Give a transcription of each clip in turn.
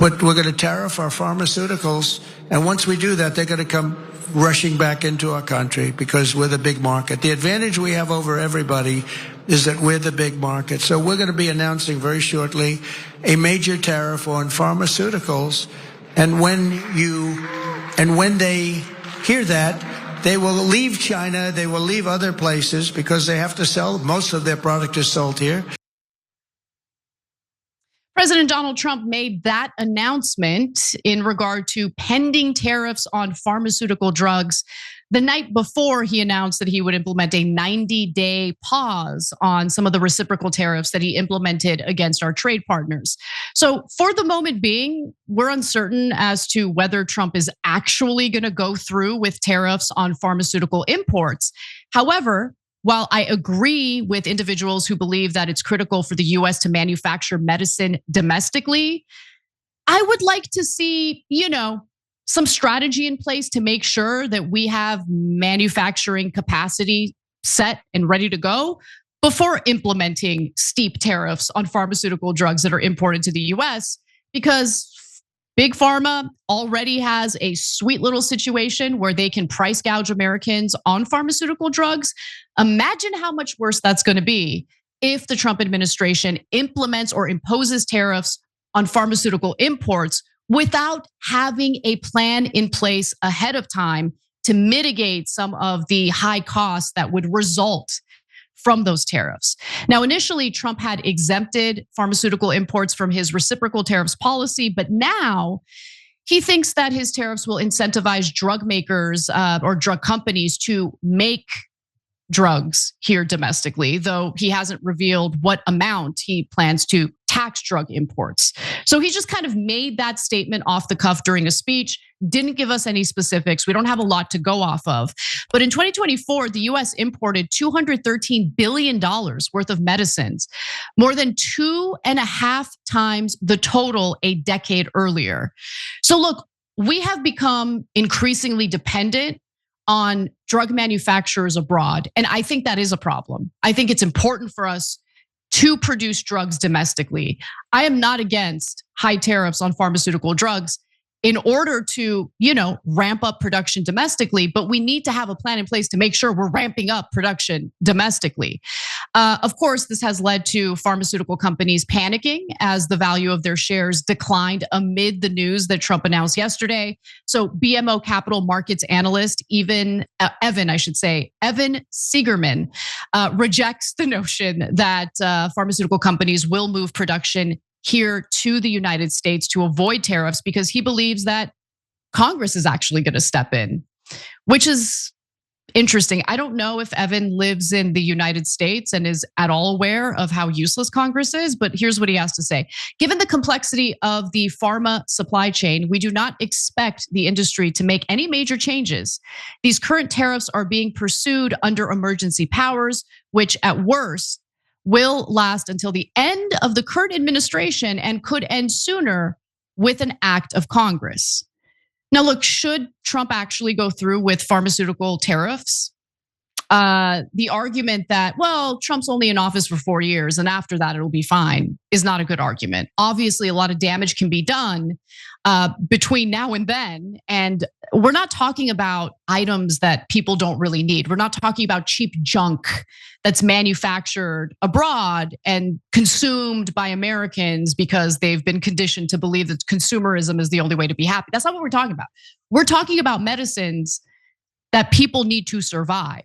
but we're going to tariff our pharmaceuticals. And once we do that, they're going to come rushing back into our country because we're the big market. The advantage we have over everybody is that we're the big market. So we're going to be announcing very shortly a major tariff on pharmaceuticals. And when they hear that, they will leave China, they will leave other places because they have to sell. Most of their product is sold here. President Donald Trump made that announcement in regard to pending tariffs on pharmaceutical drugs the night before he announced that he would implement a 90-day pause on some of the reciprocal tariffs that he implemented against our trade partners. So for the moment being, we're uncertain as to whether Trump is actually going to go through with tariffs on pharmaceutical imports. However, while I agree with individuals who believe that it's critical for the US to manufacture medicine domestically, I would like to see, some strategy in place to make sure that we have manufacturing capacity set and ready to go before implementing steep tariffs on pharmaceutical drugs that are imported to the US, because Big Pharma already has a sweet little situation where they can price gouge Americans on pharmaceutical drugs. Imagine how much worse that's going to be if the Trump administration implements or imposes tariffs on pharmaceutical imports without having a plan in place ahead of time to mitigate some of the high costs that would result from those tariffs. Now, initially, Trump had exempted pharmaceutical imports from his reciprocal tariffs policy, but now he thinks that his tariffs will incentivize drug makers or drug companies to make drugs here domestically, though he hasn't revealed what amount he plans to tax drug imports. So he just kind of made that statement off the cuff during a speech, didn't give us any specifics. We don't have a lot to go off of. But in 2024, the US imported $213 billion worth of medicines, more than 2.5 times the total a decade earlier. So look, we have become increasingly dependent on drug manufacturers abroad. And I think that is a problem. I think it's important for us to produce drugs domestically. I am not against high tariffs on pharmaceutical drugs in order to, ramp up production domestically, but we need to have a plan in place to make sure we're ramping up production domestically. Of course, this has led to pharmaceutical companies panicking as the value of their shares declined amid the news that Trump announced yesterday. So BMO Capital Markets analyst, Evan Seigerman, rejects the notion that pharmaceutical companies will move production here to the United States to avoid tariffs because he believes that Congress is actually going to step in, which is interesting. I don't know if Evan lives in the United States and is at all aware of how useless Congress is, but here's what he has to say. Given the complexity of the pharma supply chain, we do not expect the industry to make any major changes. These current tariffs are being pursued under emergency powers, which at worst will last until the end of the current administration and could end sooner with an act of Congress. Now, look, should Trump actually go through with pharmaceutical tariffs? The argument that, Trump's only in office for 4 years and after that it'll be fine is not a good argument. Obviously, a lot of damage can be done between now and then. And we're not talking about items that people don't really need. We're not talking about cheap junk that's manufactured abroad and consumed by Americans because they've been conditioned to believe that consumerism is the only way to be happy. That's not what we're talking about. We're talking about medicines that people need to survive,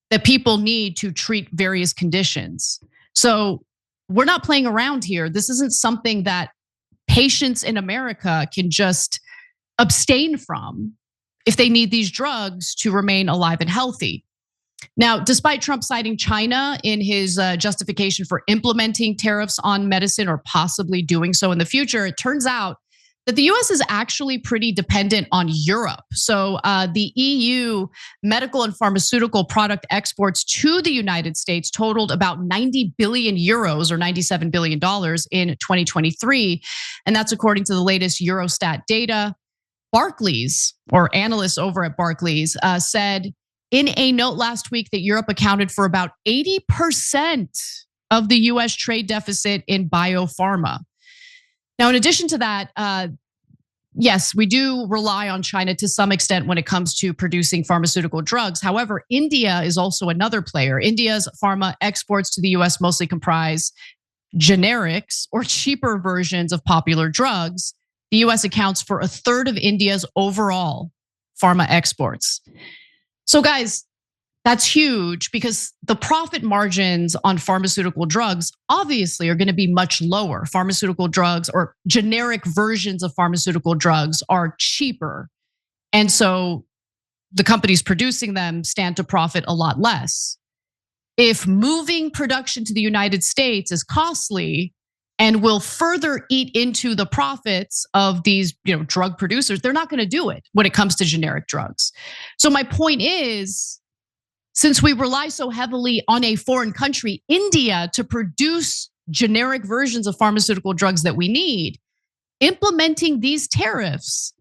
that people need to treat various conditions. So we're not playing around here. This isn't something that patients in America can just abstain from if they need these drugs to remain alive and healthy. Now, despite Trump citing China in his justification for implementing tariffs on medicine or possibly doing so in the future, it turns out that the US is actually pretty dependent on Europe. So the EU medical and pharmaceutical product exports to the United States totaled about 90 billion euros or $97 billion in 2023. And that's according to the latest Eurostat data. Barclays, or analysts over at Barclays, said in a note last week that Europe accounted for about 80% of the US trade deficit in biopharma. Now, in addition to that, yes, we do rely on China to some extent when it comes to producing pharmaceutical drugs. However, India is also another player. India's pharma exports to the US mostly comprise generics or cheaper versions of popular drugs. The US accounts for a third of India's overall pharma exports. So guys, that's huge because the profit margins on pharmaceutical drugs obviously are going to be much lower. Pharmaceutical drugs or generic versions of pharmaceutical drugs are cheaper. And so the companies producing them stand to profit a lot less. If moving production to the United States is costly and will further eat into the profits of these, drug producers, they're not going to do it when it comes to generic drugs. So my point is, since we rely so heavily on a foreign country, India, to produce generic versions of pharmaceutical drugs that we need, implementing these tariffs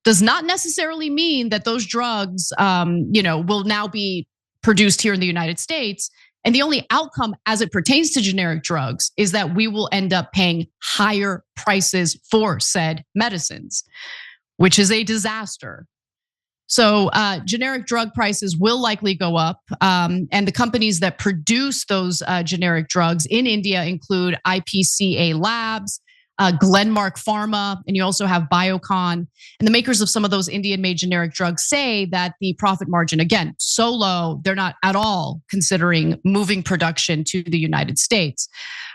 does not necessarily mean that those drugs, will now be produced here in the United States. And the only outcome as it pertains to generic drugs is that we will end up paying higher prices for said medicines, which is a disaster. So generic drug prices will likely go up. And the companies that produce those generic drugs in India include IPCA Labs, Glenmark Pharma, and you also have Biocon. And the makers of some of those Indian-made generic drugs say that the profit margin, again, so low, they're not at all considering moving production to the United States.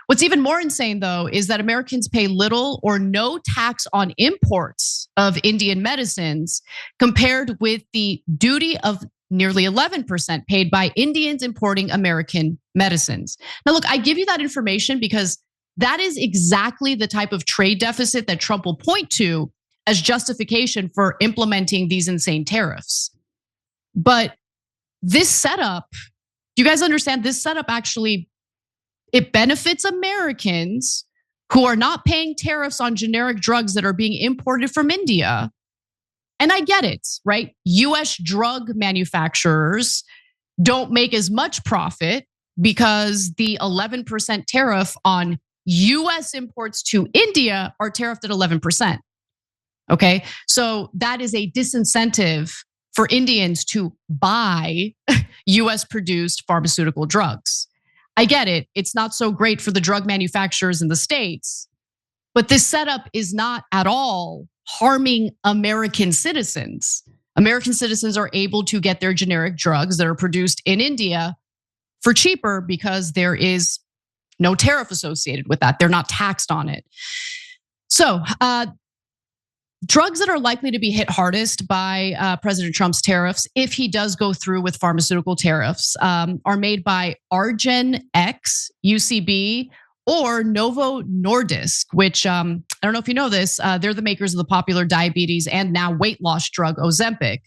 What's even more insane, though, is that Americans pay little or no tax on imports of Indian medicines compared with the duty of nearly 11% paid by Indians importing American medicines. Now, look, I give you that information because that is exactly the type of trade deficit that Trump will point to as justification for implementing these insane tariffs. But this setup, do you guys understand? This setup actually, it benefits Americans who are not paying tariffs on generic drugs that are being imported from India. And I get it, right? US drug manufacturers don't make as much profit because the 11% tariff on US imports to India are tariffed at 11%. Okay, so that is a disincentive for Indians to buy US produced pharmaceutical drugs. I get it, it's not so great for the drug manufacturers in the States, but this setup is not at all harming American citizens. American citizens are able to get their generic drugs that are produced in India for cheaper because there is no tariff associated with that. They're not taxed on it. So, drugs that are likely to be hit hardest by President Trump's tariffs, if he does go through with pharmaceutical tariffs, are made by argenx, UCB, or Novo Nordisk, which I don't know if you know this, they're the makers of the popular diabetes and now weight loss drug Ozempic.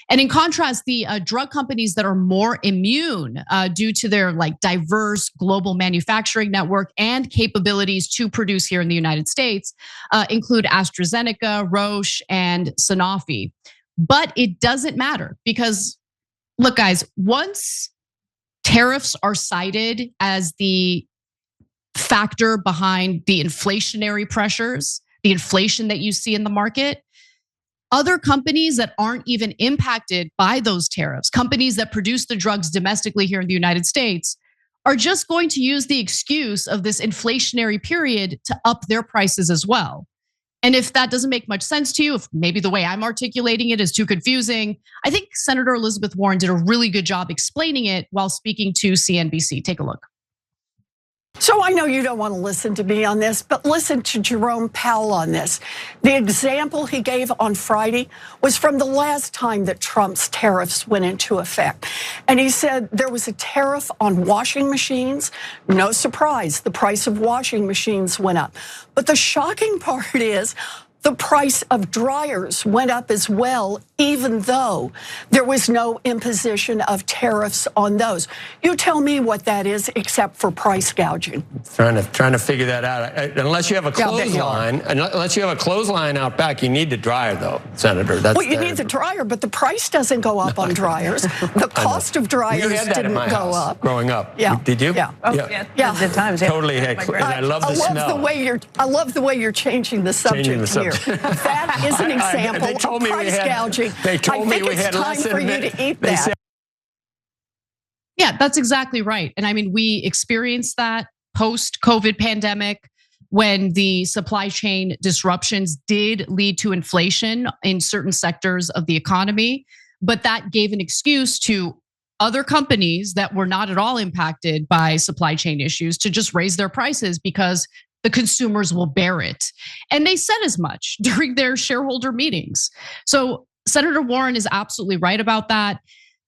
And in contrast, the drug companies that are more immune due to their diverse global manufacturing network and capabilities to produce here in the United States include AstraZeneca, Roche, and Sanofi. But it doesn't matter because, look, guys, once tariffs are cited as the factor behind the inflationary pressures, the inflation that you see in the market, other companies that aren't even impacted by those tariffs, companies that produce the drugs domestically here in the United States, are just going to use the excuse of this inflationary period to up their prices as well. And if that doesn't make much sense to you, if maybe the way I'm articulating it is too confusing, I think Senator Elizabeth Warren did a really good job explaining it while speaking to CNBC. Take a look. So I know you don't want to listen to me on this, but listen to Jerome Powell on this. The example he gave on Friday was from the last time that Trump's tariffs went into effect. And he said there was a tariff on washing machines. No surprise, the price of washing machines went up. But the shocking part is the price of dryers went up as well, even though there was no imposition of tariffs on those. You tell me what that is, except for price gouging. Trying to figure that out. Unless you have a clothesline, unless you have a clothesline out back, you need the dryer, though, Senator. Well, you need the dryer, but the price doesn't go up on dryers. The cost of dryers didn't go up. Growing up. Yeah. Did you? Yeah. Oh, yeah. The times. Totally. And I love the smell. I love the way you're changing the subject here. That is an example of price gouging. They told me we had time for you to eat that. Yeah, that's exactly right. And I mean, we experienced that post-COVID pandemic when the supply chain disruptions did lead to inflation in certain sectors of the economy. But that gave an excuse to other companies that were not at all impacted by supply chain issues to just raise their prices because the consumers will bear it. And they said as much during their shareholder meetings. So Senator Warren is absolutely right about that.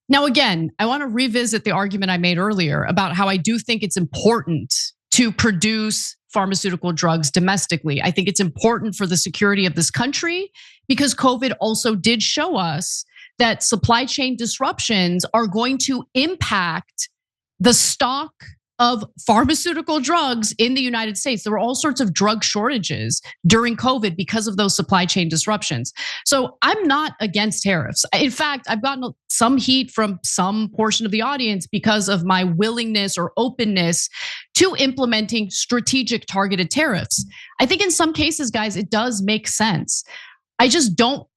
Now, again, I want to revisit the argument I made earlier about how I do think it's important to produce pharmaceutical drugs domestically. I think it's important for the security of this country because COVID also did show us that supply chain disruptions are going to impact the stock of pharmaceutical drugs in the United States. There were all sorts of drug shortages during COVID because of those supply chain disruptions. So I'm not against tariffs. In fact, I've gotten some heat from some portion of the audience because of my willingness or openness to implementing strategic targeted tariffs. I think in some cases, guys, it does make sense. I just don't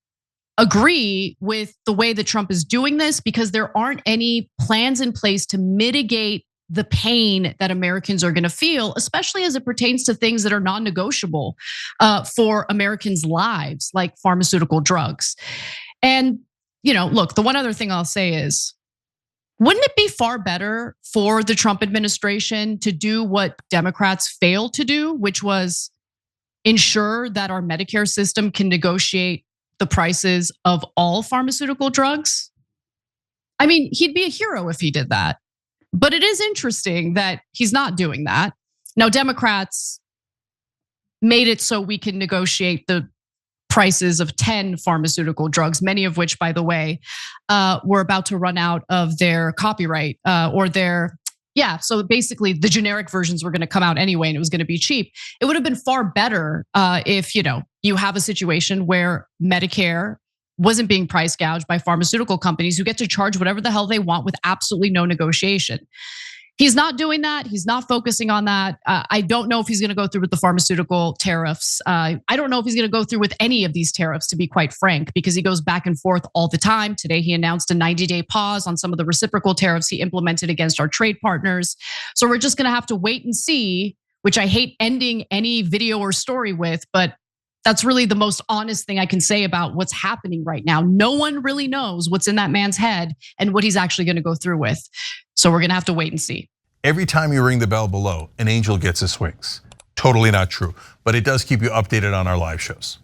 agree with the way that Trump is doing this because there aren't any plans in place to mitigate the pain that Americans are going to feel, especially as it pertains to things that are non-negotiable for Americans' lives, like pharmaceutical drugs. And, look, the one other thing I'll say is, wouldn't it be far better for the Trump administration to do what Democrats failed to do, which was ensure that our Medicare system can negotiate the prices of all pharmaceutical drugs? I mean, he'd be a hero if he did that. But it is interesting that he's not doing that. Now, Democrats made it so we can negotiate the prices of 10 pharmaceutical drugs, many of which, by the way, were about to run out of their copyright or their, so basically the generic versions were gonna come out anyway and it was gonna be cheap. It would have been far better if, you have a situation where Medicare wasn't being price gouged by pharmaceutical companies who get to charge whatever the hell they want with absolutely no negotiation. He's not doing that. He's not focusing on that. I don't know if he's going to go through with the pharmaceutical tariffs. I don't know if he's going to go through with any of these tariffs, to be quite frank, because he goes back and forth all the time. Today, he announced a 90-day pause on some of the reciprocal tariffs he implemented against our trade partners. So we're just going to have to wait and see, which I hate ending any video or story with, but that's really the most honest thing I can say about what's happening right now. No one really knows what's in that man's head and what he's actually going to go through with. So we're going to have to wait and see. Every time you ring the bell below, an angel gets his wings. Totally not true, but it does keep you updated on our live shows.